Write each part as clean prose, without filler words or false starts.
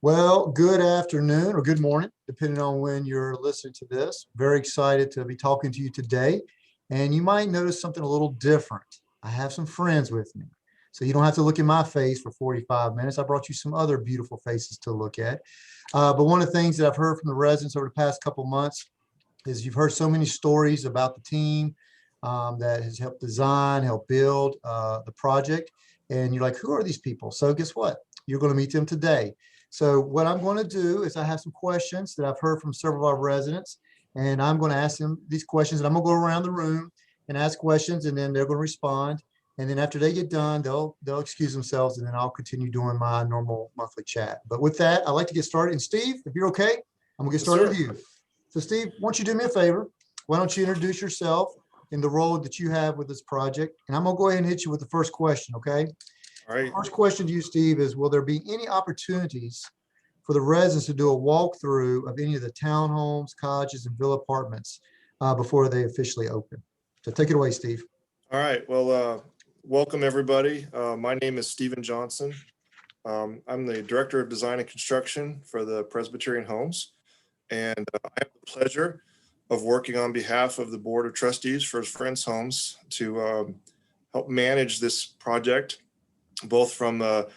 Well, good afternoon or good morning, depending on when you're listening to this. Very excited to be talking to you today. And you might notice something a little different. I have some friends with me. So you don't have to look in my face for 45 minutes. I brought you some other beautiful faces to look at. But one of the things that I've heard from the residents over the past couple months is you've heard so many stories about the team that has helped design, help build the project. And you're like, who are these people? So guess what? You're going to meet them today. So what I'm going to do is I have some questions that I've heard from several of our residents, and I'm going to ask them these questions, and I'm going to go around the room and ask questions, and then they're going to respond. And then after they get done, they'll excuse themselves, and then I'll continue doing my normal monthly chat. But with that, I'd like to get started. And Steve, if you're okay, I'm gonna get Yes, started sir. with you. So Steve, why don't you do me a favor? Why don't you introduce yourself in the role that you have with this project? And I'm gonna go ahead and hit you with the first question, okay? All right. First question to you, Steve, is will there be any opportunities for the residents to do a walkthrough of any of the townhomes, cottages, and villa apartments before they officially open? So take it away, Steve. All right. Well, welcome everybody. My name is Stephen Johnson. I'm the Director of Design and Construction for the Presbyterian Homes. And I have the pleasure of working on behalf of the Board of Trustees for Friends Homes to help manage this project, both from the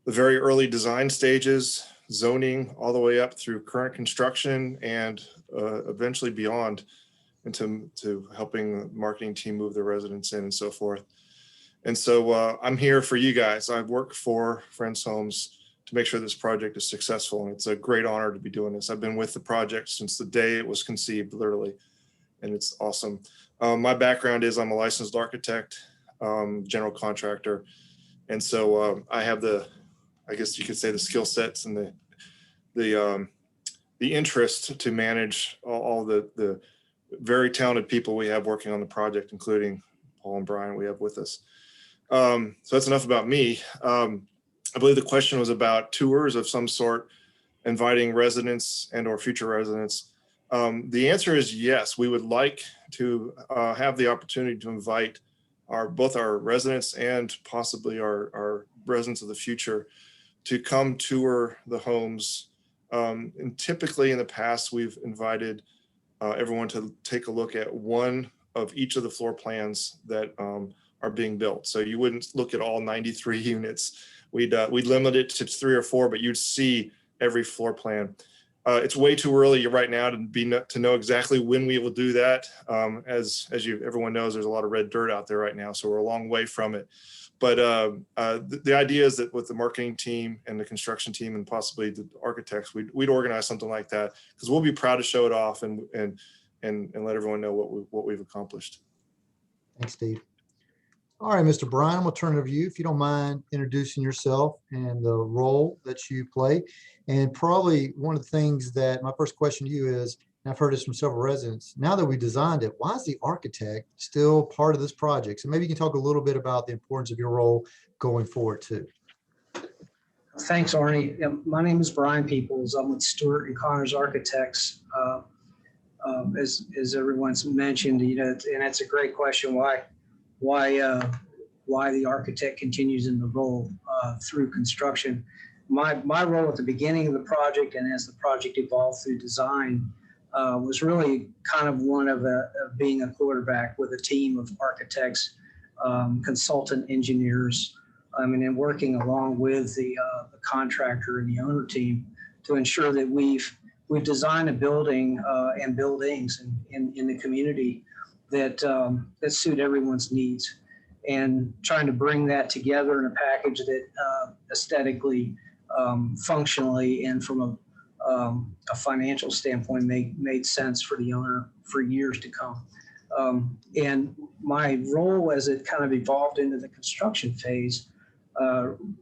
very early design stages, zoning, all the way up through current construction and eventually beyond into helping the marketing team move the residents in and so forth. And so I'm here for you guys. I work for Friends Homes to make sure this project is successful. And it's a great honor to be doing this. I've been with the project since the day it was conceived, literally, and it's awesome. My background is I'm a licensed architect, general contractor. And so I have I guess you could say the skill sets and the interest to manage all the very talented people we have working on the project, including Paul and Brian we have with us. So that's enough about me. I believe the question was about tours of some sort, inviting residents and or future residents. The answer is yes. We would like to have the opportunity to invite both our residents and possibly our residents of the future to come tour the homes. And typically in the past, we've invited everyone to take a look at one of each of the floor plans that are being built. So you wouldn't look at all 93 units. We'd limit it to 3 or 4, but you'd see every floor plan. It's way too early right now to know exactly when we will do that. As everyone knows, there's a lot of red dirt out there right now, so we're a long way from it. But the idea is that with the marketing team and the construction team and possibly the architects, we'd organize something like that because we'll be proud to show it off and let everyone know what we've accomplished. Thanks, Steve. All right, Mr. Brian, I'm going to turn it over to you if you don't mind introducing yourself and the role that you play. And probably one of the things that my first question to you is, and I've heard this from several residents, now that we designed it, why is the architect still part of this project? So maybe you can talk a little bit about the importance of your role going forward too. Thanks, Arnie. My name is Brian Peoples. I'm with Stewart and Connors Architects. As everyone's mentioned, and that's a great question. Why the architect continues in the role through construction. My role at the beginning of the project and as the project evolved through design was really kind of one of being a quarterback with a team of architects, consultant engineers, and working along with the contractor and the owner team to ensure that we've designed a building and buildings in the community that suit everyone's needs, and trying to bring that together in a package that aesthetically, functionally, and from a financial standpoint made sense for the owner for years to come. And my role as it kind of evolved into the construction phase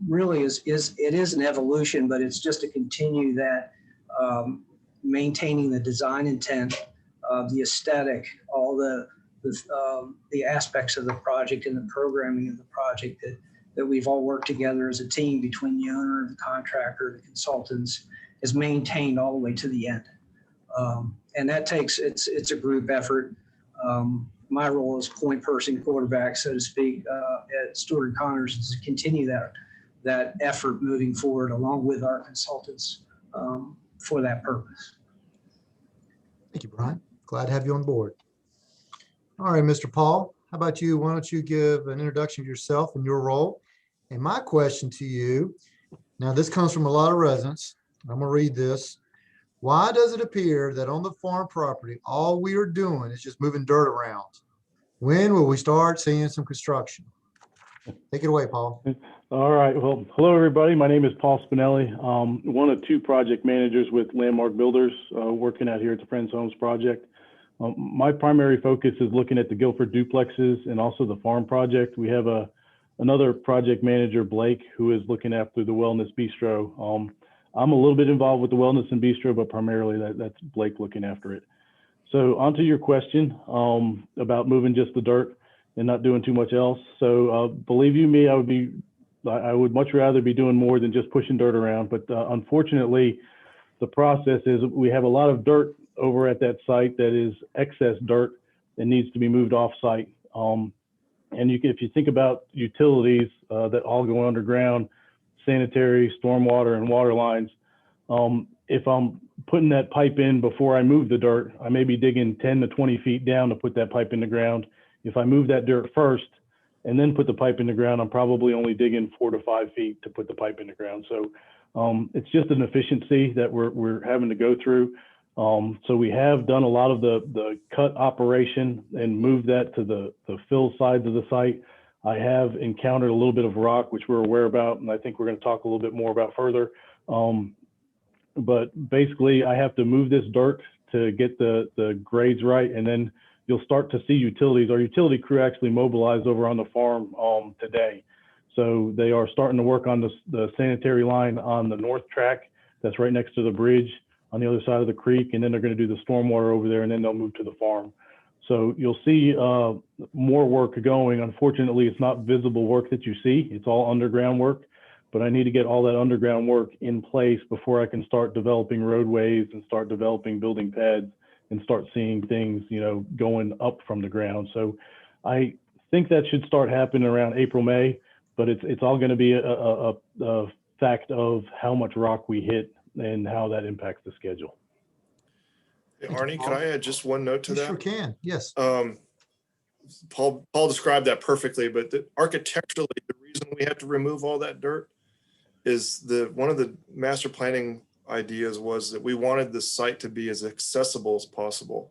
really is an evolution, but it's just to continue that maintaining the design intent, the aesthetic, all the aspects of the project and the programming of the project that we've all worked together as a team between the owner, the contractor, the consultants, is maintained all the way to the end. And that takes, it's a group effort. My role as point person quarterback, so to speak, at Stewart & Connors is to continue that effort moving forward along with our consultants for that purpose. Thank you, Brian. Glad to have you on board. All right, Mr. Paul, how about you? Why don't you give an introduction of yourself and your role? And my question to you, now this comes from a lot of residents. I'm gonna read this. Why does it appear that on the farm property, all we are doing is just moving dirt around? When will we start seeing some construction? Take it away, Paul. All right. Well, hello, everybody. My name is Paul Spinelli. One of two project managers with Landmark Builders working out here at the Friends Homes project. My primary focus is looking at the Guilford duplexes and also the farm project. We have another project manager, Blake, who is looking after the Wellness Bistro. I'm a little bit involved with the Wellness and Bistro, but primarily that's Blake looking after it. So onto your question about moving just the dirt and not doing too much else. So believe you me, I would much rather be doing more than just pushing dirt around. But unfortunately, the process is we have a lot of dirt over at that site that is excess dirt that needs to be moved off site. And if you think about utilities that all go underground, sanitary, stormwater, and water lines, if I'm putting that pipe in before I move the dirt, I may be digging 10 to 20 feet down to put that pipe in the ground. If I move that dirt first and then put the pipe in the ground, I'm probably only digging 4 to 5 feet to put the pipe in the ground. So it's just an efficiency that we're having to go through. So we have done a lot of the cut operation and moved that to the fill sides of the site. I have encountered a little bit of rock, which we're aware about, and I think we're going to talk a little bit more about further. But basically, I have to move this dirt to get the grades right, and then you'll start to see utilities. Our utility crew actually mobilized over on the farm today. So they are starting to work on the sanitary line on the north track that's right next to the bridge on the other side of the creek, and then they're going to do the stormwater over there, and then they'll move to the farm. So you'll see more work going. Unfortunately, it's not visible work that you see. It's all underground work, but I need to get all that underground work in place before I can start developing roadways and start developing building pads and start seeing things, going up from the ground. So I think that should start happening around April, May, but it's all going to be a fact of how much rock we hit and how that impacts the schedule. Hey, Arnie, could I add just one note to You that? sure can, yes. Paul described that perfectly, but architecturally, the reason we had to remove all that dirt is one of the master planning ideas was that we wanted the site to be as accessible as possible.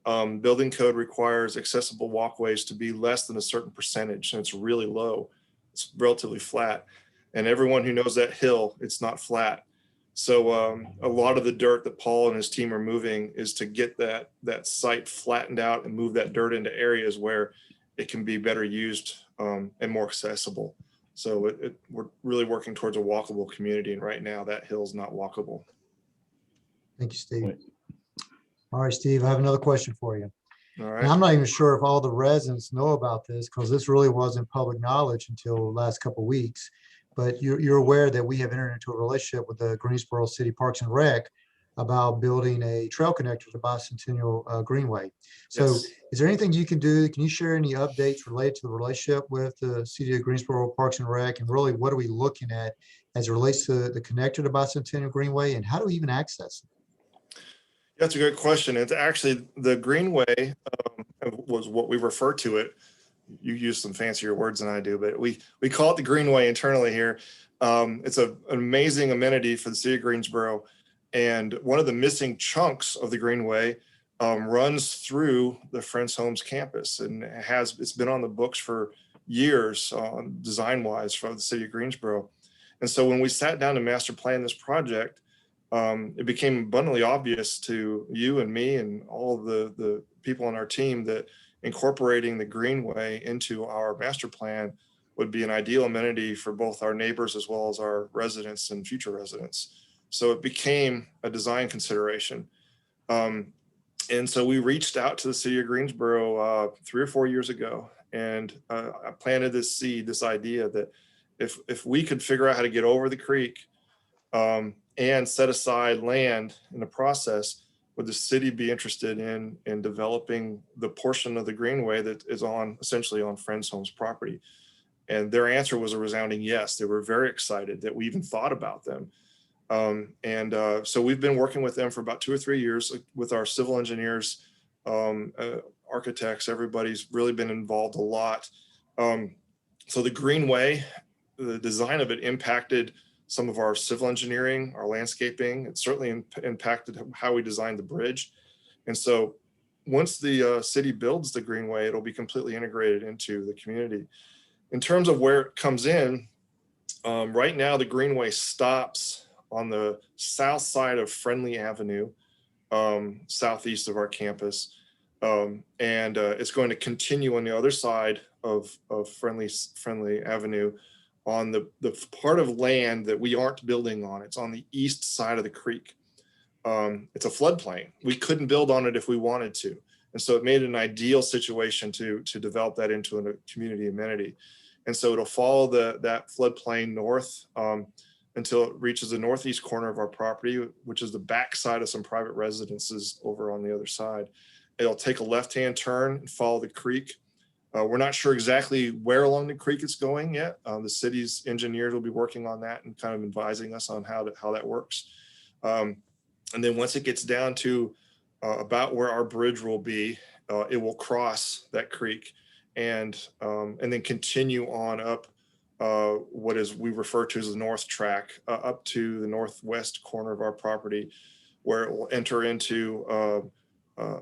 Building code requires accessible walkways to be less than a certain percentage, and it's really low. It's relatively flat. And everyone who knows that hill, it's not flat. So a lot of the dirt that Paul and his team are moving is to get that site flattened out and move that dirt into areas where it can be better used and more accessible. So we're really working towards a walkable community, and right now that hill's not walkable. Thank you, Steve. Right. All right, Steve, I have another question for you. All And right. I'm not even sure if all the residents know about this because this really wasn't public knowledge until the last couple of weeks. But you're aware that we have entered into a relationship with the Greensboro City Parks and Rec about building a trail connector to the Bicentennial Greenway. So Yes. is there anything you can do? Can you share any updates related to the relationship with the City of Greensboro Parks and Rec? And really, what are we looking at as it relates to the connector to Bicentennial Greenway, and how do we even access it? That's a great question. It's actually the Greenway was what we refer to it. You use some fancier words than I do, but we call it the Greenway internally here. It's an amazing amenity for the city of Greensboro. And one of the missing chunks of the Greenway runs through the Friends Homes campus, and it's been on the books for years design wise for the city of Greensboro. And so when we sat down to master plan this project, it became abundantly obvious to you and me and all the people on our team that incorporating the Greenway into our master plan would be an ideal amenity for both our neighbors as well as our residents and future residents. So it became a design consideration. And so we reached out to the city of Greensboro 3 or 4 years ago, and I planted this seed, this idea that if we could figure out how to get over the creek and set aside land in the process, would the city be interested in developing the portion of the Greenway that is essentially on Friends Homes property? And their answer was a resounding yes. They were very excited that we even thought about them. So we've been working with them for about 2 or 3 years with our civil engineers, architects. Everybody's really been involved a lot. So the Greenway, the design of it impacted some of our civil engineering, our landscaping. It certainly impacted how we designed the bridge. And so once the city builds the Greenway, it'll be completely integrated into the community. In terms of where it comes in, right now the Greenway stops on the south side of Friendly Avenue, southeast of our campus. It's going to continue on the other side of Friendly Avenue on the part of land that we aren't building on. It's on the east side of the creek. It's a floodplain. We couldn't build on it if we wanted to. And so it made it an ideal situation to develop that into a community amenity. And so it'll follow that floodplain north until it reaches the northeast corner of our property, which is the back side of some private residences over on the other side. It'll take a left-hand turn and follow the creek. We're not sure exactly where along the creek it's going yet. The city's engineers will be working on that and kind of advising us on how that works. And then once it gets down to about where our bridge will be, it will cross that creek and then continue on up what is we refer to as the north track up to the northwest corner of our property, where it will enter into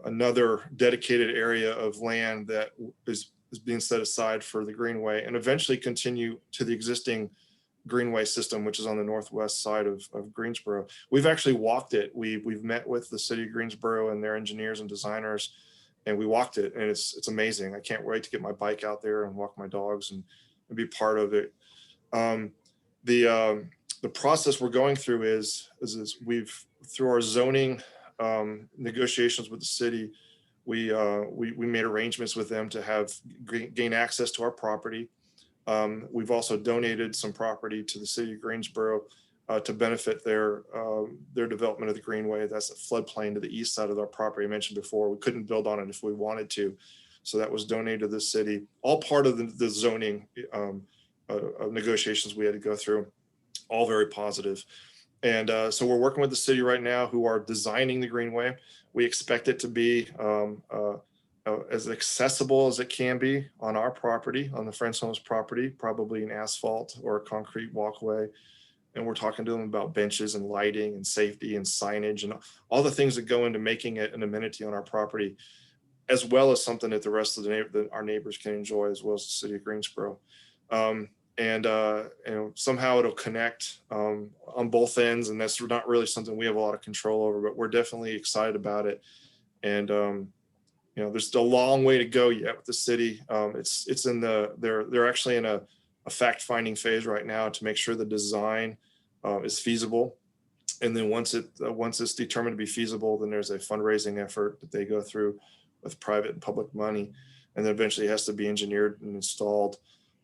another dedicated area of land that is being set aside for the Greenway, and eventually continue to the existing Greenway system, which is on the northwest side of Greensboro. We've actually walked it. We've met with the city of Greensboro and their engineers and designers, and we walked it, and it's amazing. I can't wait to get my bike out there and walk my dogs and be part of it. The process we're going through is we've, through our zoning negotiations with the city, we made arrangements with them to gain access to our property. We've also donated some property to the city of Greensboro to benefit their development of the Greenway. That's a floodplain to the east side of our property. I mentioned before, we couldn't build on it if we wanted to. So that was donated to the city, all part of the zoning negotiations we had to go through, all very positive. And so we're working with the city right now, who are designing the Greenway. We expect it to be as accessible as it can be on our property, on the Friends Homes property, probably an asphalt or a concrete walkway. And we're talking to them about benches and lighting and safety and signage and all the things that go into making it an amenity on our property, as well as something that the rest of our neighbors can enjoy, as well as the city of Greensboro. Somehow it'll connect on both ends, and that's not really something we have a lot of control over, but we're definitely excited about it. And there's still a long way to go yet with the city. They're actually in a fact-finding phase right now to make sure the design is feasible. And then once it's determined to be feasible, then there's a fundraising effort that they go through with private and public money, and then eventually it has to be engineered and installed.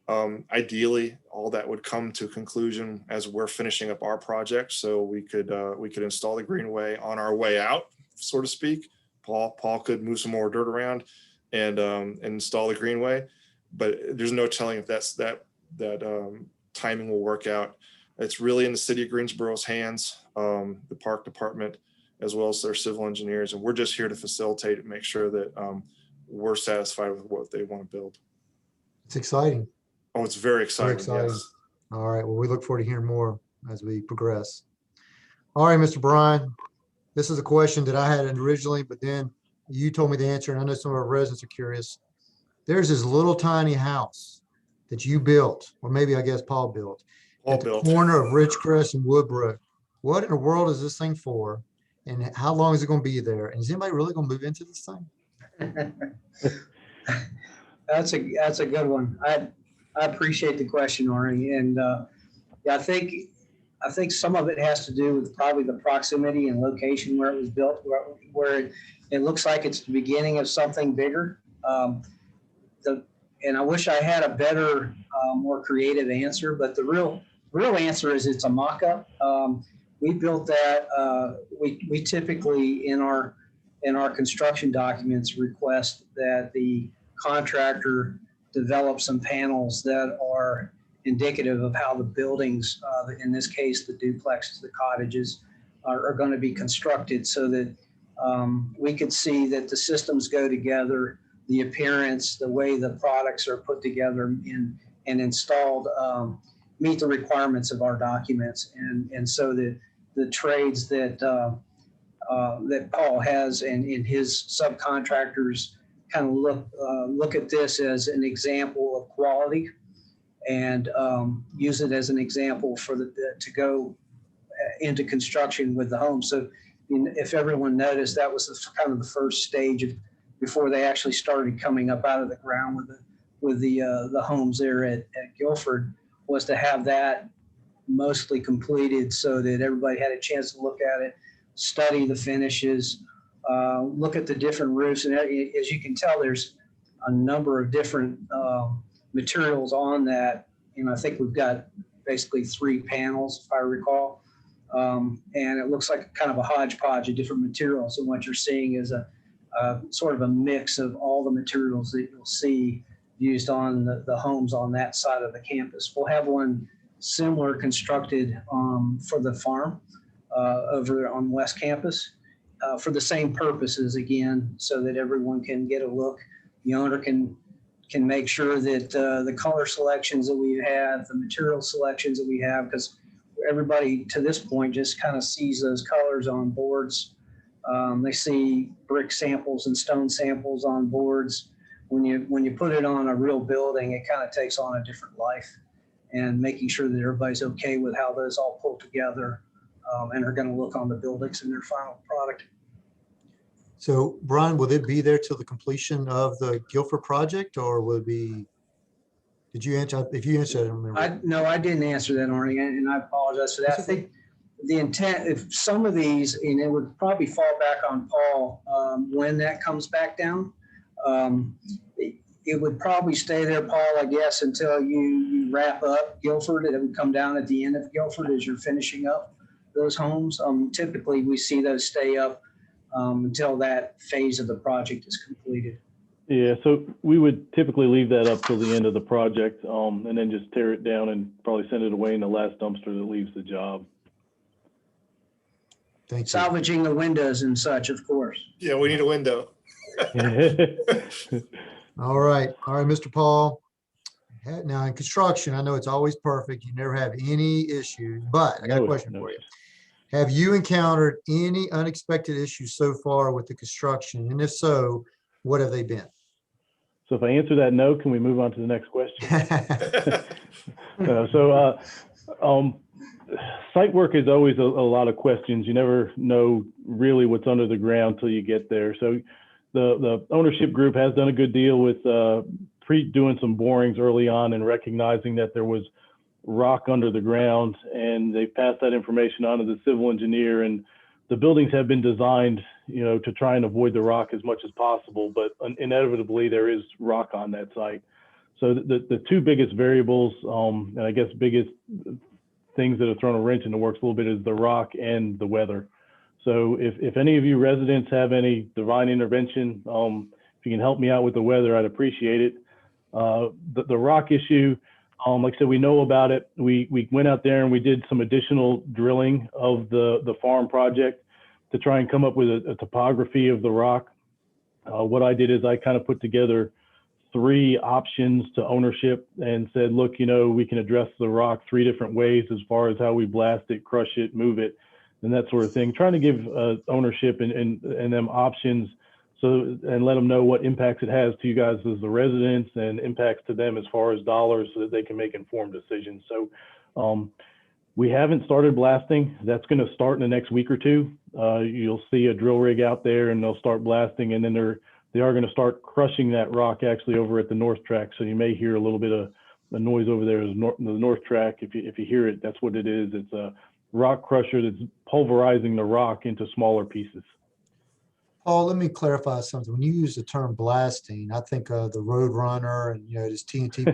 Ideally, all that would come to a conclusion as we're finishing up our project, so we could install the Greenway on our way out, so to speak. Paul could move some more dirt around and install the Greenway, but there's no telling if that timing will work out. It's really in the city of Greensboro's hands, the park department, as well as their civil engineers, and we're just here to facilitate and make sure that we're satisfied with what they want to build. It's exciting. Oh, it's very exciting. Very exciting. Yes. All right. Well, we look forward to hearing more as we progress. All right, Mr. Bryan, this is a question that I had originally, but then you told me the answer, and I know some of our residents are curious. There's this little tiny house that you built, or maybe I guess Paul built, at the corner of Ridgecrest and Woodbrook. What in the world is this thing for? And how long is it going to be there? And is anybody really going to move into this thing? That's a good one. I appreciate the question, Arnie. And I think some of it has to do with probably the proximity and location where it was built, where it looks like it's the beginning of something bigger. And I wish I had a better, more creative answer, but the real answer is it's a mock-up. We built that. We typically in our construction documents request that the contractor develop some panels that are indicative of how the buildings, in this case, the duplexes, the cottages, are going to be constructed so that we could see that the systems go together, the appearance, the way the products are put together and installed meet the requirements of our documents. And so the trades that Paul has and his subcontractors kind of look at this as an example of quality and use it as an example for to go into construction with the home. So if everyone noticed, that was kind of the first stage before they actually started coming up out of the ground with the homes there at Guilford, was to have that mostly completed so that everybody had a chance to look at it, study the finishes, look at the different roofs. And as you can tell, there's a number of different materials on that. I think we've got basically 3 panels, if I recall. And it looks like kind of a hodgepodge of different materials. And what you're seeing is a sort of a mix of all the materials that you'll see used on the homes on that side of the campus. We'll have one similar constructed for the farm over on West Campus for the same purposes, again, so that everyone can get a look. The owner can make sure that the color selections that we have, the material selections that we have, because everybody to this point just kind of sees those colors on boards. They see brick samples and stone samples on boards. When you put it on a real building, it kind of takes on a different life, and making sure that everybody's okay with how those all pull together and are going to look on the buildings in their final product. So Brian, will it be there till the completion of the Guilford project, or will it be, did you answer? If you answered, I don't remember. No, I didn't answer that, Arnie, and I apologize for that. I think the intent, if some of these, and it would probably fall back on Paul when that comes back down. It would probably stay there, Paul, I guess, until you wrap up Guilford. It would come down at the end of Guilford as you're finishing up those homes. Typically, we see those stay up until that phase of the project is completed. Yeah, so we would typically leave that up till the end of the project and then just tear it down and probably send it away in the last dumpster that leaves the job. Thank you. Salvaging the windows and such, of course. Yeah, we need a window. All right, Mr. Paul. Now in construction, I know it's always perfect. You never have any issues, but I got a question for you. Have you encountered any unexpected issues so far with the construction? And if so, what have they been? So if I answer that no, can we move on to the next question? Site work is always a lot of questions. You never know really what's under the ground till you get there. So the ownership group has done a good deal with doing some borings early on and recognizing that there was rock under the ground, and they passed that information on to the civil engineer, and the buildings have been designed, to try and avoid the rock as much as possible, but inevitably there is rock on that site. So the 2 biggest variables, and I guess biggest things that have thrown a wrench in the works a little bit, is the rock and the weather. So if any of you residents have any divine intervention, if you can help me out with the weather, I'd appreciate it. The rock issue, like I said, we know about it. We went out there and we did some additional drilling of the farm project to try and come up with a topography of the rock. What I did is I kind of put together 3 options to ownership and said, look, we can address the rock 3 different ways as far as how we blast it, crush it, move it, and that sort of thing. Trying to give ownership and them options, and let them know what impacts it has to you guys as the residents and impacts to them as far as dollars, so that they can make informed decisions. So we haven't started blasting. That's going to start in the next week or 2. You'll see a drill rig out there and they'll start blasting, and then they are going to start crushing that rock actually over at the north track. So you may hear a little bit of the noise over there is the north track. If you hear it, that's what it is. It's a rock crusher that's pulverizing the rock into smaller pieces. Paul, let me clarify something. When you use the term blasting, I think of the Road Runner and, this TNT.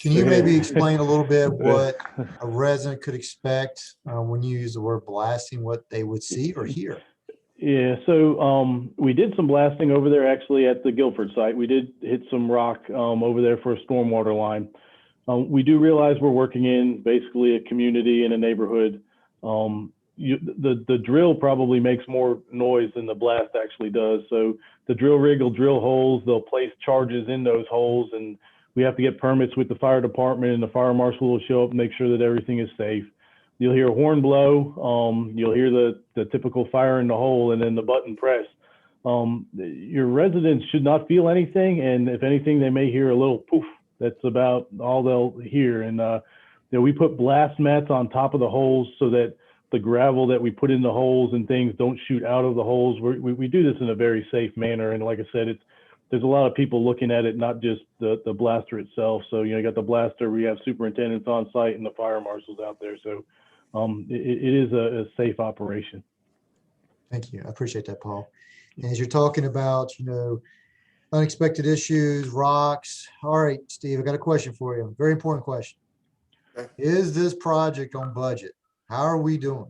Can you maybe explain a little bit what a resident could expect when you use the word blasting, what they would see or hear? Yeah, so we did some blasting over there actually at the Guilford site. We did hit some rock over there for a stormwater line. We do realize we're working in basically a community and a neighborhood. The drill probably makes more noise than the blast actually does. So the drill rig will drill holes, they'll place charges in those holes, and we have to get permits with the fire department, and the fire marshal will show up and make sure that everything is safe. You'll hear a horn blow, you'll hear the typical fire in the hole, and then the button press. Your residents should not feel anything, and if anything, they may hear a little poof. That's about all they'll hear. And we put blast mats on top of the holes so that the gravel that we put in the holes and things don't shoot out of the holes. We do this in a very safe manner, and like I said, there's a lot of people looking at it, not just the blaster itself. So you got the blaster, we have superintendents on site and the fire marshals out there. So it is a safe operation. Thank you. I appreciate that, Paul. And as you're talking about, unexpected issues, rocks. All right, Steve, I got a question for you. Very important question. Okay. Is this project on budget? How are we doing?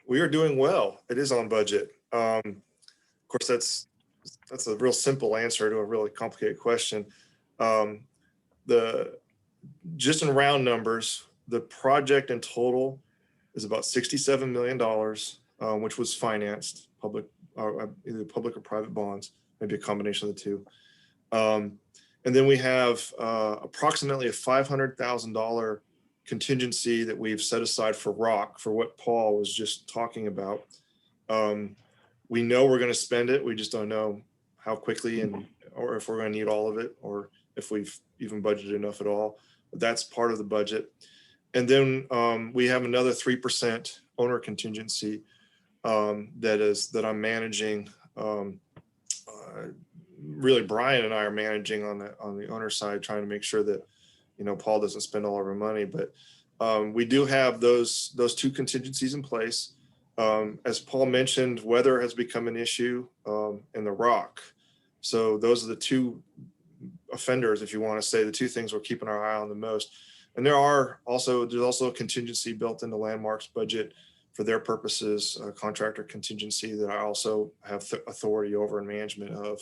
We are doing well. It is on budget. Of course, that's a real simple answer to a really complicated question. Just in round numbers, the project in total is about $67 million, which was financed either public or private bonds, maybe a combination of the two. And then we have approximately a $500,000 contingency that we've set aside for rock, for what Paul was just talking about. We know we're going to spend it. We just don't know how quickly or if we're going to need all of it, or if we've even budgeted enough at all. But that's part of the budget. And then we have another 3% owner contingency that I'm managing. Really, Brian and I are managing on the owner side, trying to make sure that Paul doesn't spend all of our money. But we do have those two contingencies in place. As Paul mentioned, weather has become an issue in the rock. So those are the two offenders, if you want to say, the two things we're keeping our eye on the most. And there's also a contingency built into Landmark's budget for their purposes, a contractor contingency that I also have authority over and management of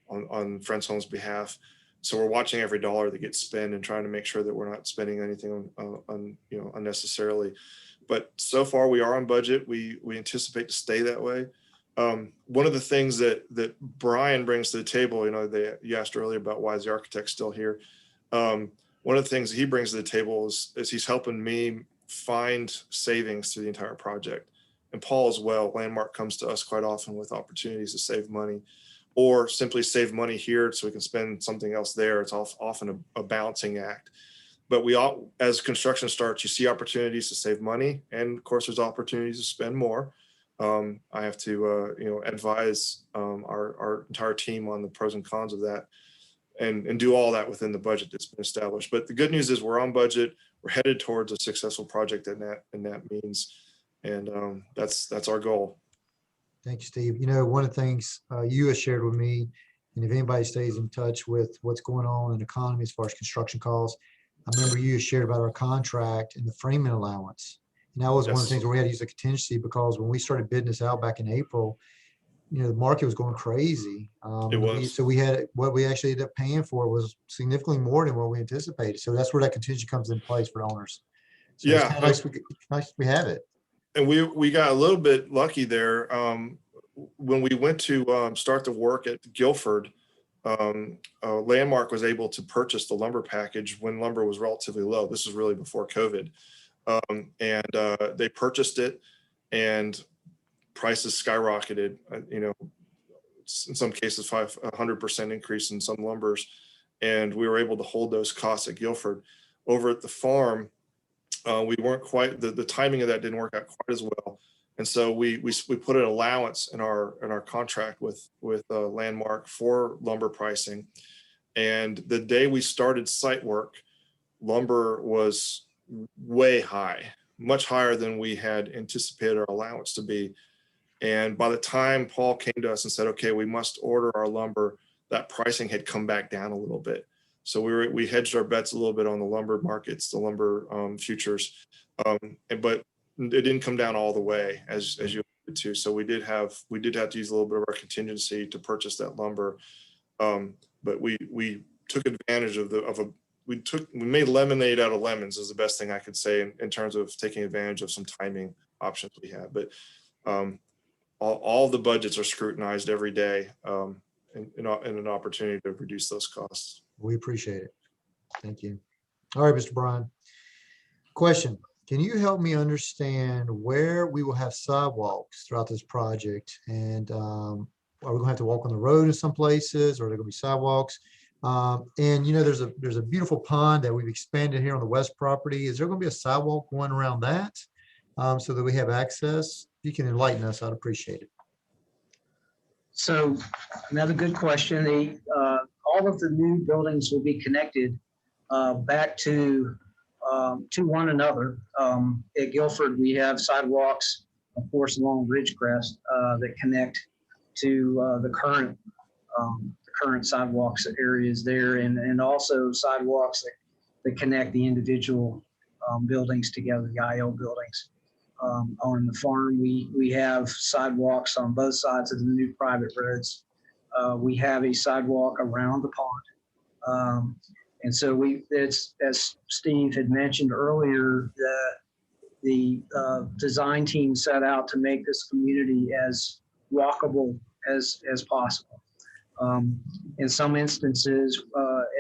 on Friends Homes' behalf. So we're watching every dollar that gets spent and trying to make sure that we're not spending anything unnecessarily. But so far we are on budget. We anticipate to stay that way. One of the things that Brian brings to the table, you asked earlier about why is the architect still here. One of the things he brings to the table is he's helping me find savings through the entire project. And Paul as well. Landmark comes to us quite often with opportunities to save money, or simply save money here so we can spend something else there. It's often a balancing act. But as construction starts, you see opportunities to save money, and of course, there's opportunities to spend more. I have to, advise our entire team on the pros and cons of that, and do all that within the budget that's been established. But the good news is we're on budget. We're headed towards a successful project in that means, and that's our goal. Thank you, Steve. One of the things you have shared with me, and if anybody stays in touch with what's going on in the economy as far as construction costs, I remember you shared about our contract and the framing allowance. And that was one of the things where we had to use a contingency, because when we started bidding this out back in April, the market was going crazy. It was. So what we actually ended up paying for was significantly more than what we anticipated. So that's where that contingency comes in place for owners. So Yeah. it's nice we have it. And we got a little bit lucky there. When we went to start the work at Guilford, Landmark was able to purchase the lumber package when lumber was relatively low. This was really before COVID. And they purchased it, and prices skyrocketed, in some cases 100% increase in some lumbers. And we were able to hold those costs at Guilford. Over at the farm, we weren't quite, the timing of that didn't work out quite as well. And so we put an allowance in our contract with Landmark for lumber pricing. And the day we started site work, lumber was way high, much higher than we had anticipated our allowance to be. And by the time Paul came to us and said, okay, we must order our lumber, that pricing had come back down a little bit. So we hedged our bets a little bit on the lumber markets, the lumber futures, but it didn't come down all the way as you to. So we did have to use a little bit of our contingency to purchase that lumber. But we took advantage of we made lemonade out of lemons is the best thing I could say in terms of taking advantage of some timing options we had. But all the budgets are scrutinized every day in an opportunity to reduce those costs. We appreciate it. Thank you. All right, Mr. Bryan. Question, can you help me understand where we will have sidewalks throughout this project? And are we gonna have to walk on the road in some places, or are there gonna be sidewalks? And there's a beautiful pond that we've expanded here on the west property. Is there gonna be a sidewalk going around that so that we have access? If you can enlighten us, I'd appreciate it. So another good question. All of the new buildings will be connected back to one another. At Guilford, we have sidewalks, of course, along Ridgecrest that connect to the current sidewalks areas there, and also sidewalks that connect the individual buildings together, the IO buildings. On the farm, we have sidewalks on both sides of the new private roads. We have a sidewalk around the pond. And so it's, as Steve had mentioned earlier, the design team set out to make this community as walkable as possible. In some instances,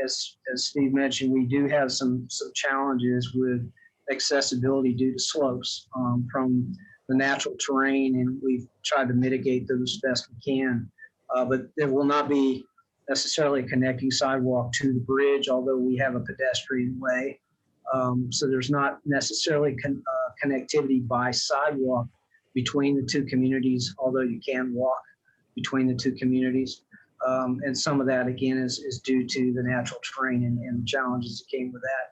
as Steve mentioned, we do have some challenges with accessibility due to slopes from the natural terrain, and we've tried to mitigate those best we can. But there will not be necessarily a connecting sidewalk to the bridge, although we have a pedestrian way. So there's not necessarily connectivity by sidewalk between the two communities, although you can walk between the two communities. And some of that, again, is due to the natural terrain and the challenges that came with that.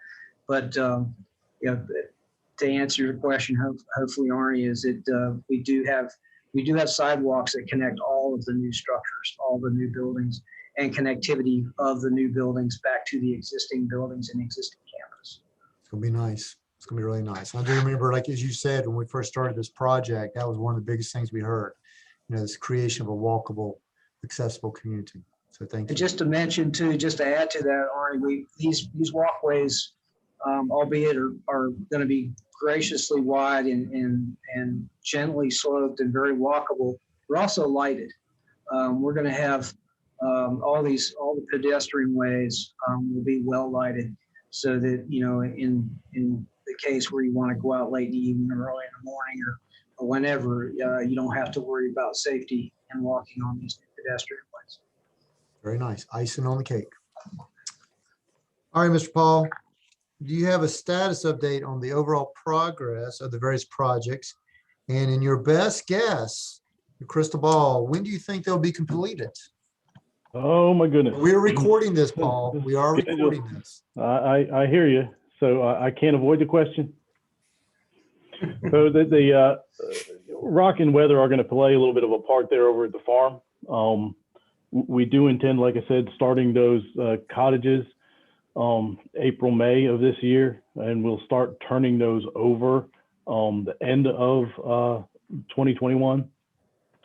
But to answer your question, hopefully, Arnie, is that we do have sidewalks that connect all of the new structures, all the new buildings, and connectivity of the new buildings back to the existing buildings and existing campus. It's gonna be nice. It's gonna be really nice. I do remember, like as you said, when we first started this project, that was one of the biggest things we heard. This creation of a walkable, accessible community. So thank you. And just to mention too, just to add to that, Arnie, these walkways, albeit are going to be graciously wide and gently sloped and very walkable. They're also lighted. We're going to have all the pedestrian ways will be well lighted, so that in the case where you want to go out late in the evening or early in the morning or whenever, you don't have to worry about safety and walking on these pedestrian ways. Very nice. Icing on the cake. All right, Mr. Paul, do you have a status update on the overall progress of the various projects? And in your best guess, your crystal ball, when do you think they'll be completed? Oh, my goodness. We're recording this, Paul. We are recording this. I hear you. So I can't avoid the question. So the rock and weather are going to play a little bit of a part there over at the farm. We do intend, like I said, starting those cottages April, May of this year, and we'll start turning those over the end of 2021.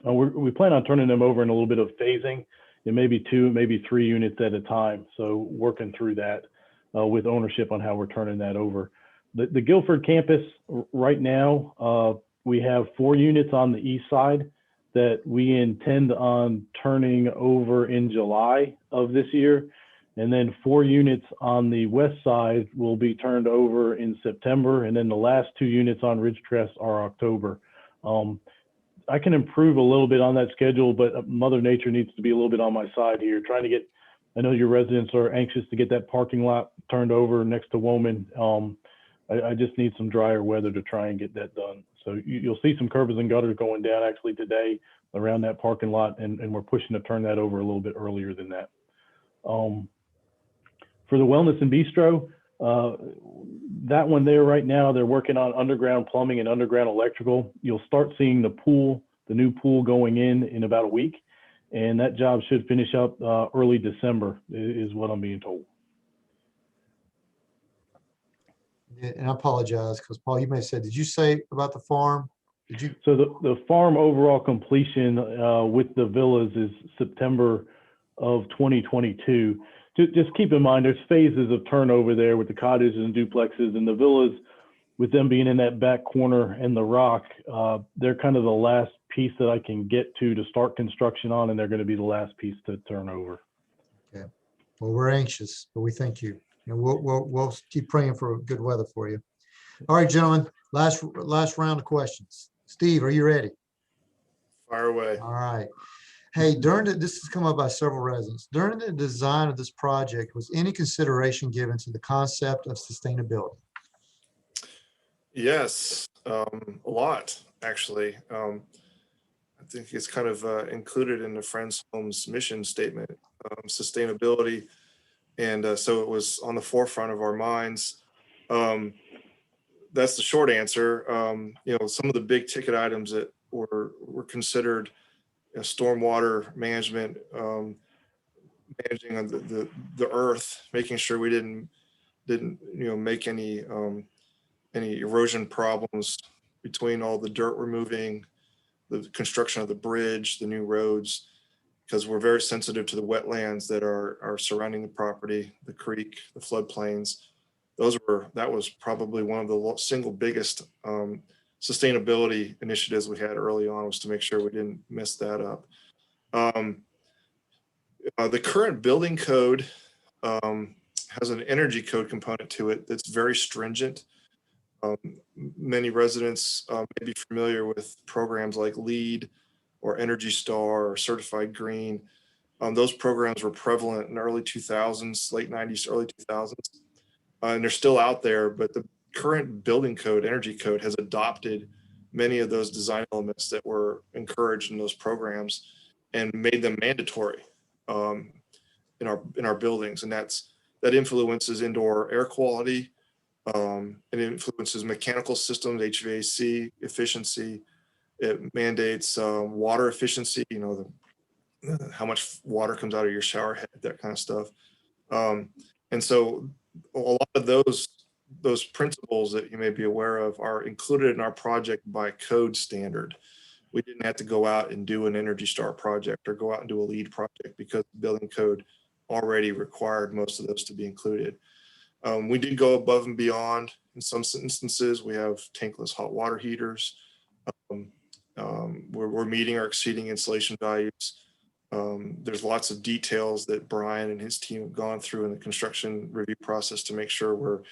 We plan on turning them over in a little bit of phasing, and maybe 2, maybe 3 units at a time. So working through that with ownership on how we're turning that over. The Guilford campus right now, we have 4 units on the east side that we intend on turning over in July of this year. And then 4 units on the west side will be turned over in September. And then the last 2 units on Ridgecrest are October. I can improve a little bit on that schedule, but Mother Nature needs to be a little bit on my side here. Trying to get, I know your residents are anxious to get that parking lot turned over next to Woman. I just need some drier weather to try and get that done. So you'll see some curbs and gutters going down actually today around that parking lot, and we're pushing to turn that over a little bit earlier than that. For the Wellness and Bistro, that one there right now, they're working on underground plumbing and underground electrical. You'll start seeing the pool, the new pool going in about a week, and that job should finish up early December is what I'm being told. And I apologize because Paul, you may have said, did you say about the farm? Did you, So the farm overall completion with the villas is September of 2022. Just keep in mind, there's phases of turnover there with the cottages and duplexes, and the villas, with them being in that back corner and the rock, they're kind of the last piece that I can get to start construction on, and they're going to be the last piece to turn over. well, we're anxious, but we thank you. And we'll keep praying for good weather for you. All right, gentlemen, last round of questions. Steve, are you ready? Fire away. All right. Hey, this has come up by several residents. During the design of this project, was any consideration given to the concept of sustainability? Yes, a lot, actually. I think it's kind of included in the Friends Homes mission statement, sustainability. And so it was on the forefront of our minds. That's the short answer. Some of the big ticket items that were considered, stormwater management, managing of the earth, making sure we didn't make any erosion problems between all the dirt we're moving, the construction of the bridge, the new roads, because we're very sensitive to the wetlands that are surrounding the property, the creek, the floodplains. That was probably one of the single biggest sustainability initiatives we had early on, was to make sure we didn't mess that up. The current building code has an energy code component to it that's very stringent. Many residents may be familiar with programs like LEED or Energy Star or Certified Green. Those programs were prevalent in the early 2000s, late 90s, early 2000s, and they're still out there. But the current building code, energy code, has adopted many of those design elements that were encouraged in those programs and made them mandatory in our buildings, and that influences indoor air quality. It influences mechanical systems, HVAC efficiency. It mandates water efficiency, how much water comes out of your shower head, that kind of stuff. And so a lot of those principles that you may be aware of are included in our project by code standard. We didn't have to go out and do an Energy Star project or go out and do a LEED project, because the building code already required most of those to be included. We did go above and beyond. In some instances, we have tankless hot water heaters. We're meeting or exceeding insulation values. There's lots of details that Brian and his team have gone through in the construction review process to make sure we're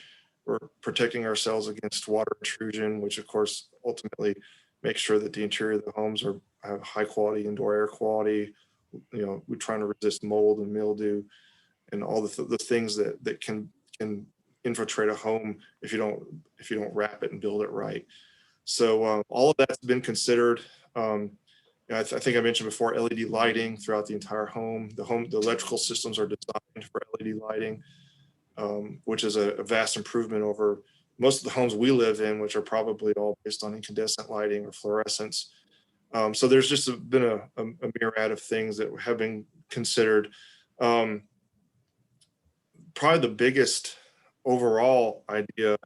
protecting ourselves against water intrusion, which of course ultimately makes sure that the interior of the homes have high quality indoor air quality. We're trying to resist mold and mildew and all the things that can infiltrate a home if you don't wrap it and build it right. So all of that's been considered. I think I mentioned before, LED lighting throughout the entire home. The electrical systems are designed for LED lighting, which is a vast improvement over most of the homes we live in, which are probably all based on incandescent lighting or fluorescence. So there's just been a myriad of things that have been considered. Probably the biggest overall idea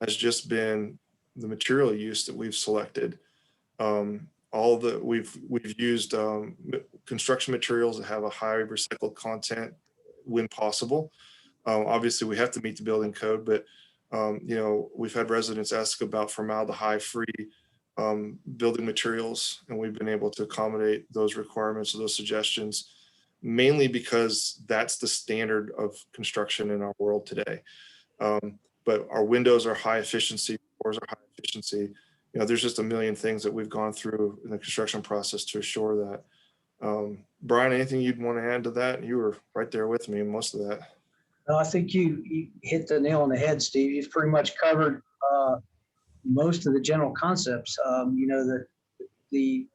has just been the material use that we've selected. We've used construction materials that have a high recycled content when possible. Obviously, we have to meet the building code, but we've had residents ask about formaldehyde-free building materials, and we've been able to accommodate those requirements or those suggestions, mainly because that's the standard of construction in our world today. But our windows are high efficiency, doors are high efficiency. There's just a million things that we've gone through in the construction process to assure that. Brian, anything you'd want to add to that? You were right there with me in most of that. I think you hit the nail on the head, Steve. You've pretty much covered most of the general concepts. The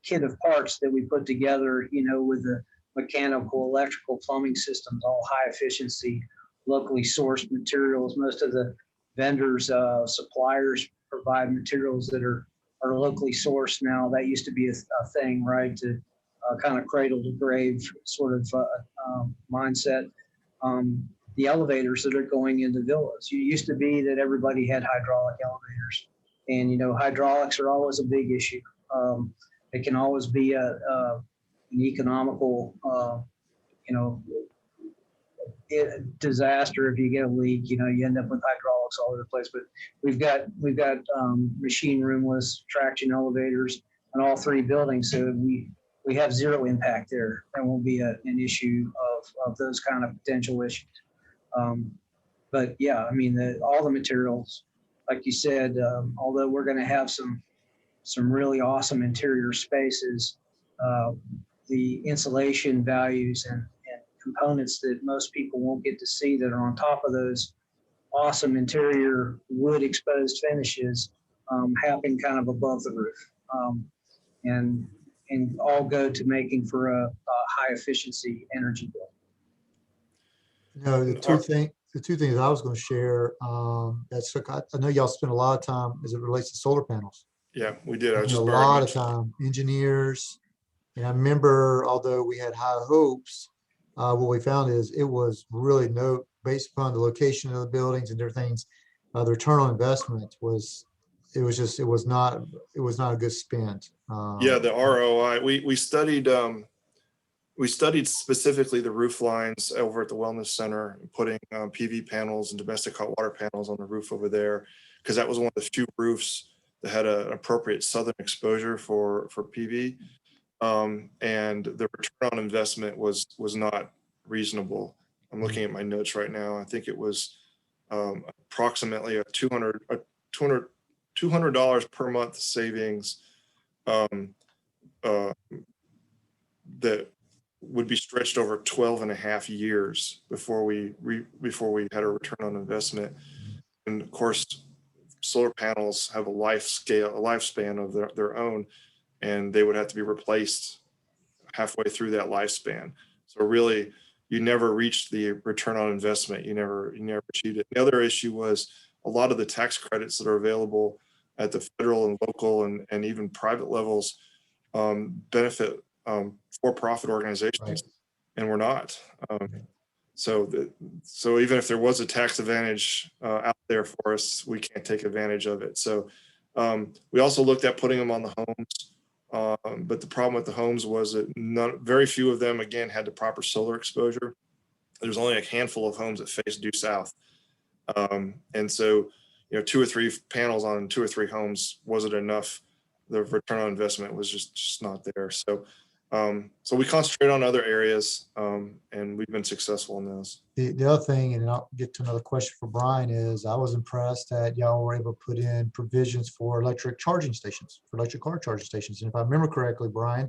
kit of parts that we put together, with the mechanical, electrical, plumbing systems, all high efficiency, locally sourced materials. Most of the vendors, suppliers provide materials that are locally sourced now. That used to be a thing, right? To kind of cradle to grave sort of mindset. The elevators that are going into villas. It used to be that everybody had hydraulic elevators. And, hydraulics are always a big issue. It can always be an economical, disaster if you get a leak. You end up with hydraulics all over the place. But we've got machine roomless traction elevators in all three buildings, so we have zero impact there. That won't be an issue of those kind of potential issues. But yeah, all the materials, like you said, although we're going to have some really awesome interior spaces, the insulation values and components that most people won't get to see that are on top of those awesome interior wood exposed finishes happen kind of above the roof, and all go to making for a high efficiency energy bill. The two things I was going to share, I know y'all spend a lot of time as it relates to solar panels. Yeah, we did. I was A just lot of time, engineers. And I remember, although we had high hopes, what we found is it was really based upon the location of the buildings and different things, the return on investment was not a good spend. Yeah, the ROI. We studied specifically the roof lines over at the Wellness Center, putting PV panels and domestic hot water panels on the roof over there, because that was one of the few roofs that had an appropriate southern exposure for PV. And the return on investment was not reasonable. I'm looking at my notes right now. I think it was approximately a $200 per month savings that would be stretched over 12 and a half years before we had a return on investment. And of course, solar panels have a lifespan of their own, and they would have to be replaced halfway through that lifespan. So really, you never reached the return on investment. You never achieved it. The other issue was a lot of the tax credits that are available at the federal and local and even private levels benefit for-profit organizations, Right. and we're not. So even if there was a tax advantage out there for us, we can't take advantage of it. So we also looked at putting them on the homes, but the problem with the homes was that very few of them, again, had the proper solar exposure. There's only a handful of homes that face due south. And so, 2 or 3 panels on 2 or 3 homes wasn't enough. The return on investment was just not there. So we concentrate on other areas, and we've been successful in those. The other thing, and I'll get to another question for Brian, is I was impressed that y'all were able to put in provisions for electric car charging stations. And if I remember correctly, Brian,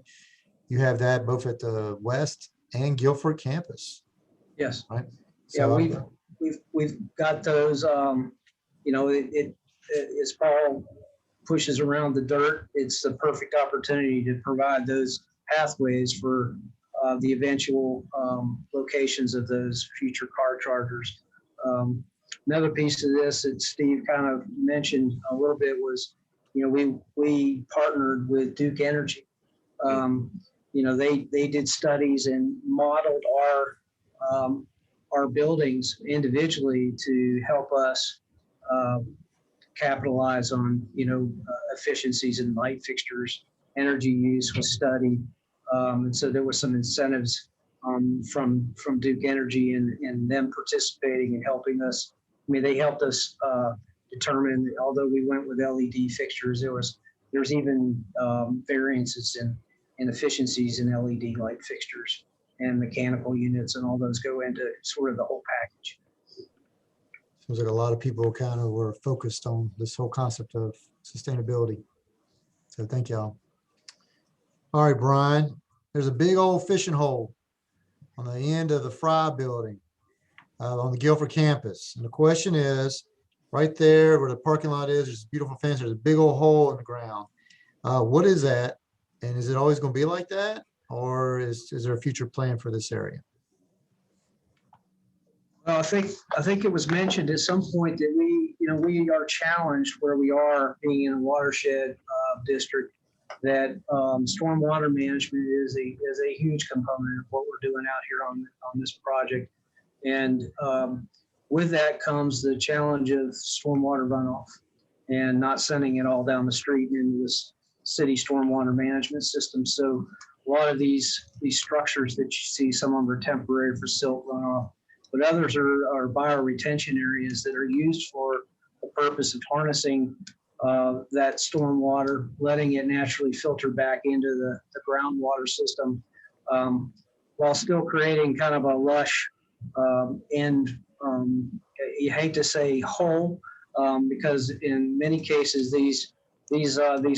you have that both at the West and Guilford campus. Yes. Right. So yeah, we've got those. As Paul pushes around the dirt, it's the perfect opportunity to provide those pathways for the eventual locations of those future car chargers. Another piece of this that Steve kind of mentioned a little bit was, we partnered with Duke Energy. They did studies and modeled our buildings individually to help us capitalize on, efficiencies in light fixtures. Energy use was studied. And so there were some incentives from Duke Energy and them participating and helping us. They helped us determine, although we went with LED fixtures, there's even variances in efficiencies in LED light fixtures, and mechanical units, and all those go into sort of the whole package. Seems like a lot of people kind of were focused on this whole concept of sustainability. So thank y'all. All right, Brian, there's a big old fishing hole on the end of the Fry building on the Guilford campus. And the question is, right there where the parking lot is, there's a beautiful fence, there's a big old hole in the ground. What is that? And is it always going to be like that? Or is there a future plan for this area? Well, I think it was mentioned at some point that we are challenged where we are being in a watershed district, that stormwater management is a huge component of what we're doing out here on this project. And with that comes the challenge of stormwater runoff. and not sending it all down the street into this city stormwater management system. So a lot of these structures that you see, some of them are temporary for silt runoff, but others are bioretention areas that are used for the purpose of harnessing that storm water, letting it naturally filter back into the groundwater system, while still creating kind of a lush end. You hate to say whole, because in many cases these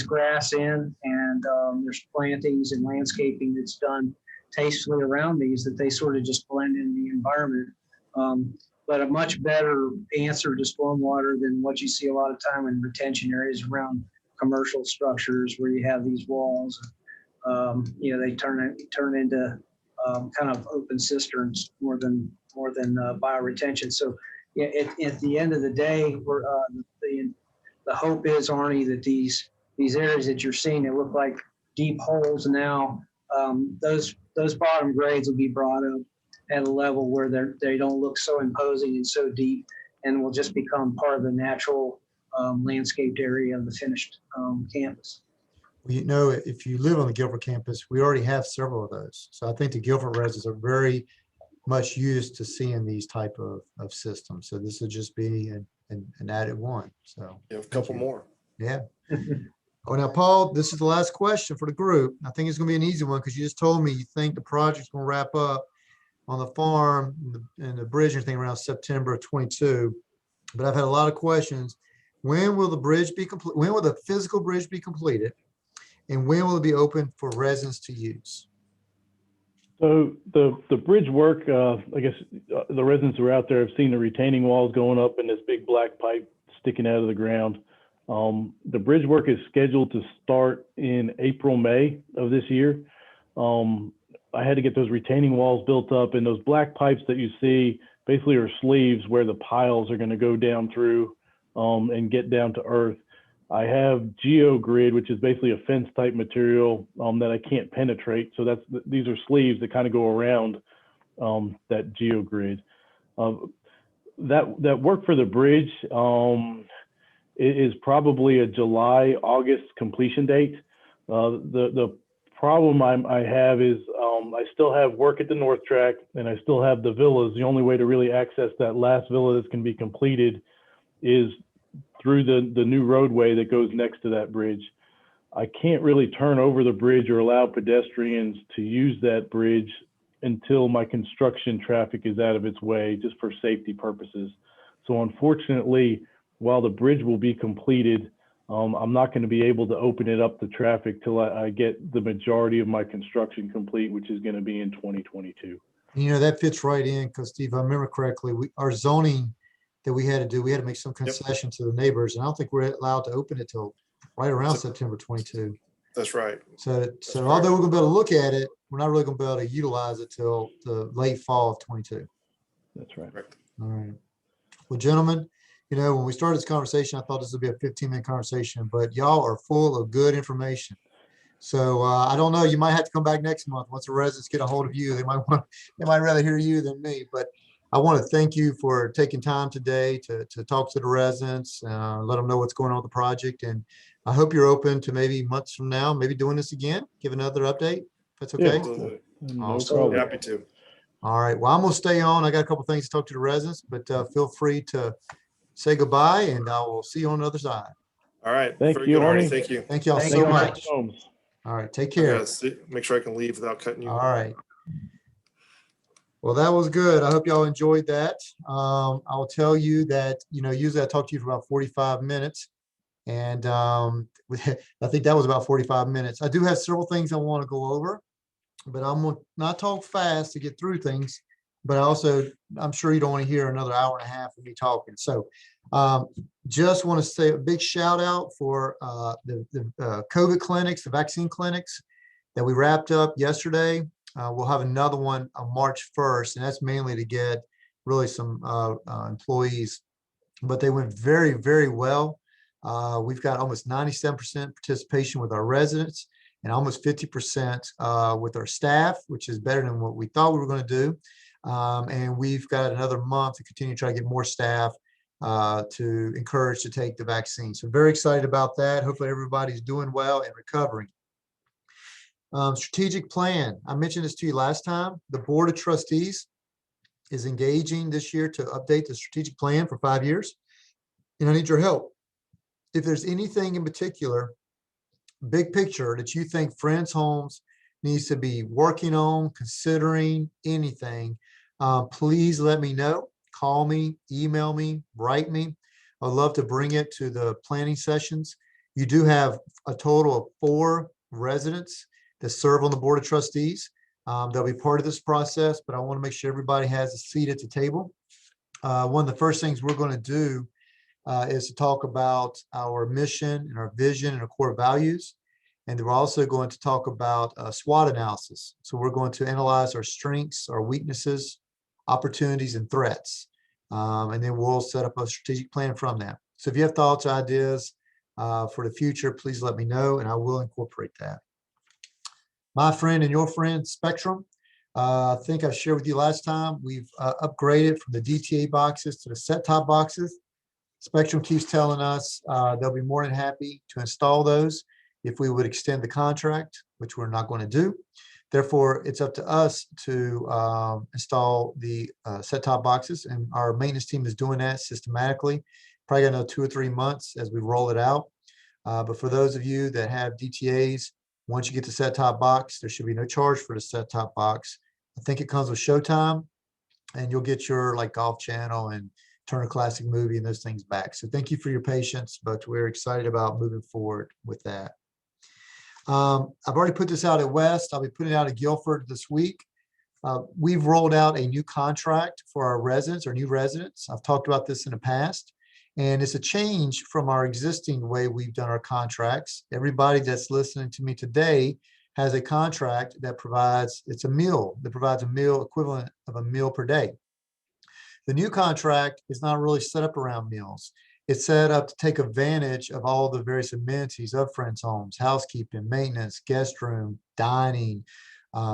grass in and there's plantings and landscaping that's done tastefully around these, that they sort of just blend in the environment. But a much better answer to stormwater than what you see a lot of time in retention areas around commercial structures where you have these walls. They turn into kind of open cisterns more than bioretention. So yeah, at the end of the day, we're the hope is, Arnie, that these areas that you're seeing that look like deep holes now, those bottom grades will be brought up at a level where they don't look so imposing and so deep, and will just become part of the natural landscaped area of the finished campus. Well, if you live on the Guilford campus, we already have several of those. So I think the Guilford residents are very much used to seeing these type of systems. So this will just be an added one. So You have a couple more. yeah. Oh, now, Paul, this is the last question for the group. I think it's going to be an easy one because you just told me you think the project's going to wrap up on the farm and the bridge and everything around September of 22. But I've had a lot of questions. When will the bridge be complete? When will the physical bridge be completed? And when will it be open for residents to use? So the bridge work, I guess the residents who are out there have seen the retaining walls going up and this big black pipe sticking out of the ground. The bridge work is scheduled to start in April, May of this year. I had to get those retaining walls built up, and those black pipes that you see basically are sleeves where the piles are going to go down through and get down to earth. I have geogrid, which is basically a fence type material that I can't penetrate. So these are sleeves that kind of go around that geogrid. That work for the bridge is probably a July, August completion date. The problem I have is I still have work at the north track and I still have the villas. The only way to really access that last villa that can be completed is through the new roadway that goes next to that bridge. I can't really turn over the bridge or allow pedestrians to use that bridge until my construction traffic is out of its way, just for safety purposes. So unfortunately, while the bridge will be completed, I'm not going to be able to open it up to traffic till I get the majority of my construction complete, which is going to be in 2022. That fits right in because, Steve, if I remember correctly, our zoning that we had to make some concession to the neighbors. And I don't think we're allowed to open it till right around September 22. That's right. So although we're going to be able to look at it, we're not really going to be able to utilize it till the late fall of 22. That's right. Correct. All right. Well, gentlemen, when we started this conversation, I thought this would be a 15-minute conversation, but y'all are full of good information. So I don't know, you might have to come back next month. Once the residents get a hold of you, they might rather hear you than me, but I want to thank you for taking time today to talk to the residents, let them know what's going on with the project. And I hope you're open to maybe months from now, maybe doing this again, give another update, if that's okay. Yeah. Absolutely. No Awesome. problem. Happy to. All right. Well, I'm going to stay on. I got a couple things to talk to the residents, but feel free to say goodbye and I will see you on the other side. All right. Thank Very you, good, Arnie. Arnie. Thank you. Thank y'all Thank so you, much. Holmes. All right. Take I care. gotta make sure I can leave without cutting you. All right. Well, that was good. I hope y'all enjoyed that. I'll tell you that, usually I talk to you for about 45 minutes. And I think that was about 45 minutes. I do have several things I want to go over, but I'm going to not talk fast to get through things. But I'm sure you don't want to hear another hour and a half of me talking. So just want to say a big shout out for the COVID clinics, the vaccine clinics that we wrapped up yesterday. We'll have another one on March 1st, and that's mainly to get really some employees, but they went very, very well. We've got almost 97% participation with our residents and almost 50% with our staff, which is better than what we thought we were going to do. And we've got another month to continue to try to get more staff to encourage to take the vaccine. So very excited about that. Hopefully everybody's doing well and recovering. Strategic plan. I mentioned this to you last time. The Board of Trustees is engaging this year to update the strategic plan for 5 years. And I need your help. If there's anything in particular, big picture, that you think Friends Homes needs to be working on, considering anything, please let me know. Call me, email me, write me. I'd love to bring it to the planning sessions. You do have a total of 4 residents that serve on the Board of Trustees. They'll be part of this process, but I want to make sure everybody has a seat at the table. One of the first things we're going to do is to talk about our mission and our vision and our core values. And we're also going to talk about a SWOT analysis. So we're going to analyze our strengths, our weaknesses, opportunities, and threats. And then we'll set up a strategic plan from that. So if you have thoughts, ideas for the future, please let me know, and I will incorporate that. My friend and your friend, Spectrum. I think I shared with you last time, we've upgraded from the DTA boxes to the set-top boxes. Spectrum keeps telling us they'll be more than happy to install those if we would extend the contract, which we're not going to do. Therefore, it's up to us to install the set-top boxes, and our maintenance team is doing that systematically. Probably got another 2 or 3 months as we roll it out. But for those of you that have DTAs, once you get the set-top box, there should be no charge for the set-top box. I think it comes with Showtime, and you'll get your like Golf Channel and Turner Classic Movie and those things back. So thank you for your patience, but we're excited about moving forward with that. I've already put this out at West. I'll be putting it out at Guilford this week. We've rolled out a new contract for our residents, our new residents. I've talked about this in the past, and it's a change from our existing way we've done our contracts. Everybody that's listening to me today has a contract that provides, it's a meal, that provides a meal equivalent of a meal per day. The new contract is not really set up around meals. It's set up to take advantage of all the various amenities of Friends Homes: housekeeping, maintenance, guest room, dining,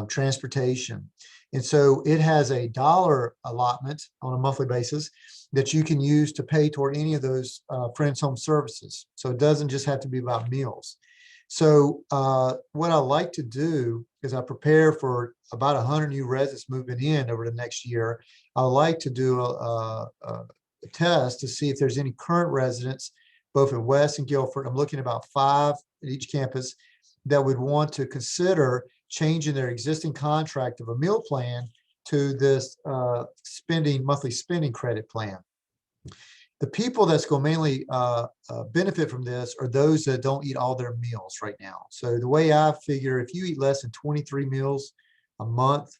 transportation. And so it has a dollar allotment on a monthly basis that you can use to pay toward any of those Friends Home services. So it doesn't just have to be about meals. So what I like to do is I prepare for about 100 new residents moving in over the next year. I like to do a test to see if there's any current residents, both at West and Guilford. I'm looking at about 5 at each campus that would want to consider changing their existing contract of a meal plan to this monthly spending credit plan. The people that's going to mainly benefit from this are those that don't eat all their meals right now. So the way I figure, if you eat less than 23 meals a month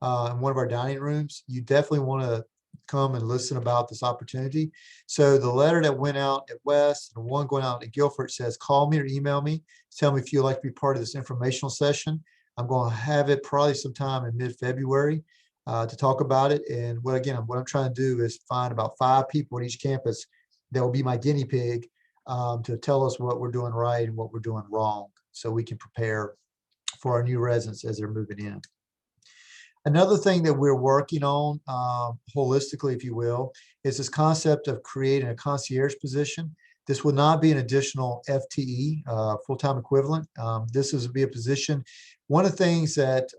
in one of our dining rooms, you definitely want to come and listen about this opportunity. So the letter that went out at West, and the one going out at Guilford, says, call me or email me. Tell me if you'd like to be part of this informational session. I'm going to have it probably sometime in mid-February to talk about it. And what I'm trying to do is find about 5 people at each campus that will be my guinea pig to tell us what we're doing right and what we're doing wrong, so we can prepare for our new residents as they're moving in. Another thing that we're working on holistically, if you will, is this concept of creating a concierge position. This will not be an additional FTE, full-time equivalent. This will be a position. One of the things that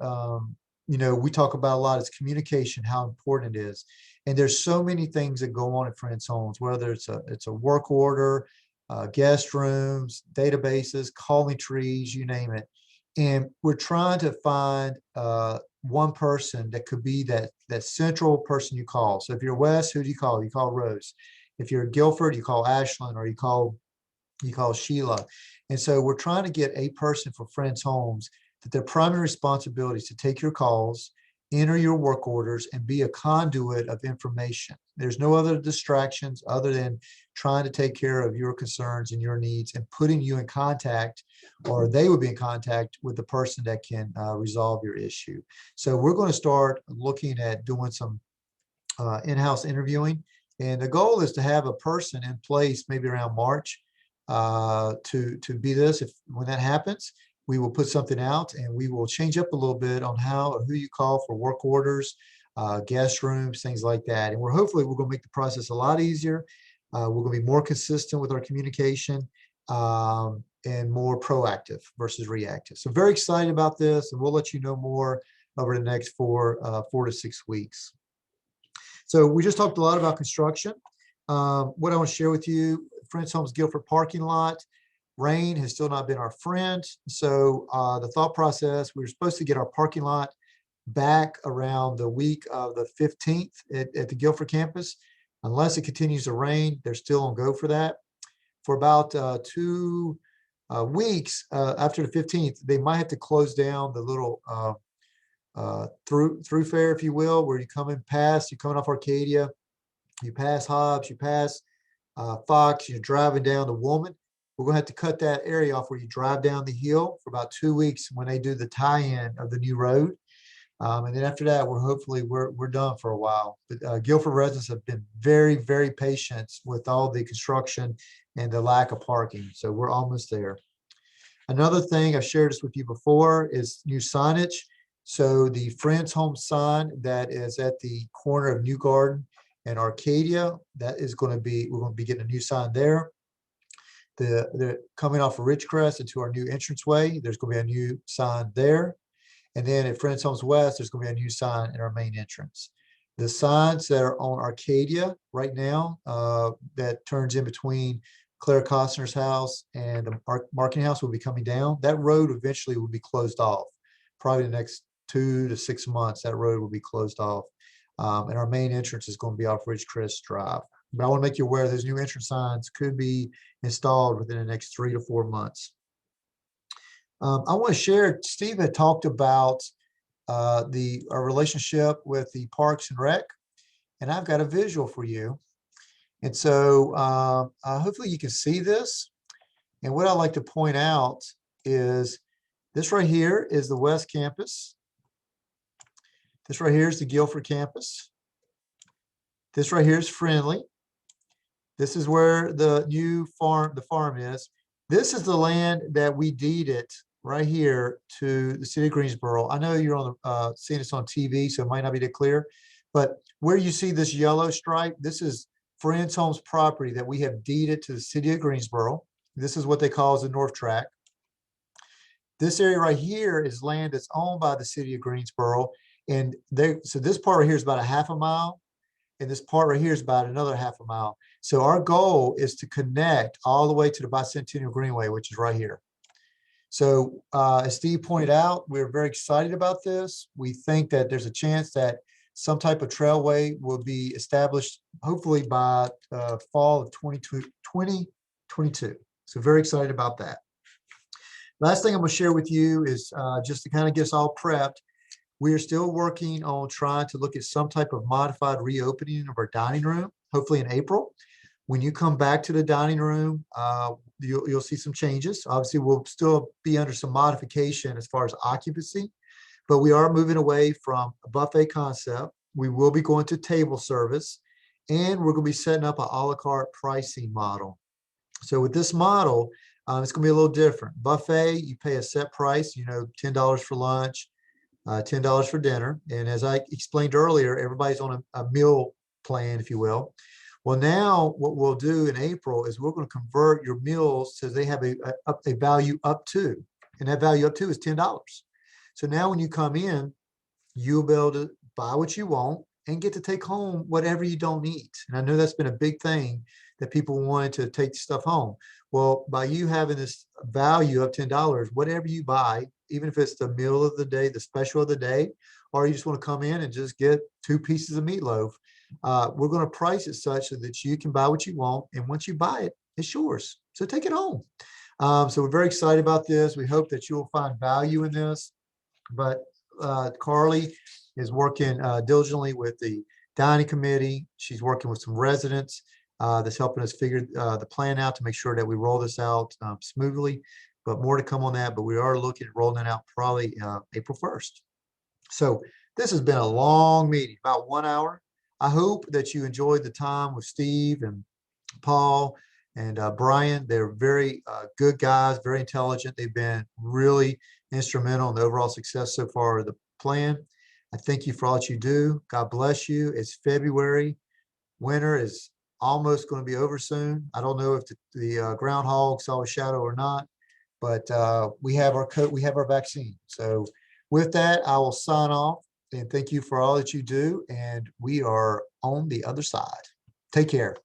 we talk about a lot is communication, how important it is. And there's so many things that go on at Friends Homes, whether it's a work order, guest rooms, databases, calling trees, you name it. And we're trying to find one person that could be that central person you call. So if you're West, who do you call? You call Rose. If you're Guilford, you call Ashlyn, or you call Sheila. And so we're trying to get a person for Friends Homes that their primary responsibility is to take your calls, enter your work orders, and be a conduit of information. There's no other distractions other than trying to take care of your concerns and your needs and putting you in contact, or they would be in contact with the person that can resolve your issue. So we're going to start looking at doing some in-house interviewing. And the goal is to have a person in place maybe around March to be this. When that happens, we will put something out, and we will change up a little bit on how or who you call for work orders, guest rooms, things like that. And hopefully we're going to make the process a lot easier. We're going to be more consistent with our communication and more proactive versus reactive. So very excited about this, and we'll let you know more over the next 4 to 6 weeks. So we just talked a lot about construction. What I want to share with you, Friends Homes Guilford parking lot. Rain has still not been our friend. So the thought process, we were supposed to get our parking lot back around the week of the 15th at the Guilford campus. Unless it continues to rain, they're still on go for that. For about 2 weeks after the 15th, they might have to close down the little through if you will, where you come in past, you're coming off Arcadia, you pass Hobbs, you pass Fox, you're driving down to Woolman. We're going to have to cut that area off where you drive down the hill for about 2 weeks when they do the tie-in of the new road. And then after that, we're done for a while. But Guilford residents have been very, very patient with all the construction and the lack of parking. So we're almost there. Another thing, I've shared this with you before, is new signage. So the Friends Home sign that is at the corner of New Garden and Arcadia, that is going to be, we're going to be getting a new sign there. The coming off of Ridgecrest into our new entranceway, there's going to be a new sign there. And then at Friends Homes West, there's going to be a new sign in our main entrance. The signs that are on Arcadia right now, that turns in between Claire Costner's house and the marketing house, will be coming down. That road eventually will be closed off. Probably the next 2 to 6 months, that road will be closed off. And our main entrance is going to be off Ridgecrest Drive. But I want to make you aware those new entrance signs could be installed within the next 3 to 4 months. I want to share, Steve had talked about our relationship with the Parks and Rec, and I've got a visual for you. And so hopefully you can see this. And what I like to point out is this right here is the West Campus. This right here is the Guilford campus. This right here is Friendly. This is where the new farm, is. This is the land that we deeded right here to the city of Greensboro. I know you're on seeing this on TV, so it might not be that clear, but where you see this yellow stripe, this is Friends Homes property that we have deeded to the city of Greensboro. This is what they call as the North Track. This area right here is land that's owned by the city of Greensboro. And so this part right here is about a half a mile. And this part right here is about another half a mile. So our goal is to connect all the way to the Bicentennial Greenway, which is right here. So as Steve pointed out, we're very excited about this. We think that there's a chance that some type of trailway will be established, hopefully by fall of 2022. So very excited about that. Last thing I'm going to share with you is just to kind of get us all prepped. We are still working on trying to look at some type of modified reopening of our dining room, hopefully in April. When you come back to the dining room, you'll see some changes. Obviously, we'll still be under some modification as far as occupancy, but we are moving away from a buffet concept. We will be going to table service, and we're going to be setting up an a la carte pricing model. So with this model, it's going to be a little different. Buffet, you pay a set price, $10 for lunch, $10 for dinner. And as I explained earlier, everybody's on a meal plan, if you will. Well, now what we'll do in April is we're going to convert your meals so they have a value up to, and that value up to is $10. So now when you come in, you'll be able to buy what you want and get to take home whatever you don't eat. And I know that's been a big thing that people wanted to take stuff home. Well, by you having this value of $10, whatever you buy, even if it's the meal of the day, the special of the day, or you just want to come in and just get 2 pieces of meatloaf, we're going to price it such so that you can buy what you want. And once you buy it, it's yours. So take it home. So we're very excited about this. We hope that you'll find value in this. But Carly is working diligently with the dining committee. She's working with some residents that's helping us figure the plan out to make sure that we roll this out smoothly. But more to come on that. But we are looking at rolling it out probably April 1st. So this has been a long meeting, about 1 hour. I hope that you enjoyed the time with Steve and Paul and Brian. They're very good guys, very intelligent. They've been really instrumental in the overall success so far of the plan. I thank you for all that you do. God bless you. It's February. Winter is almost going to be over soon. I don't know if the groundhog saw a shadow or not, but we have we have our vaccine. So with that, I will sign off and thank you for all that you do. And we are on the other side. Take care.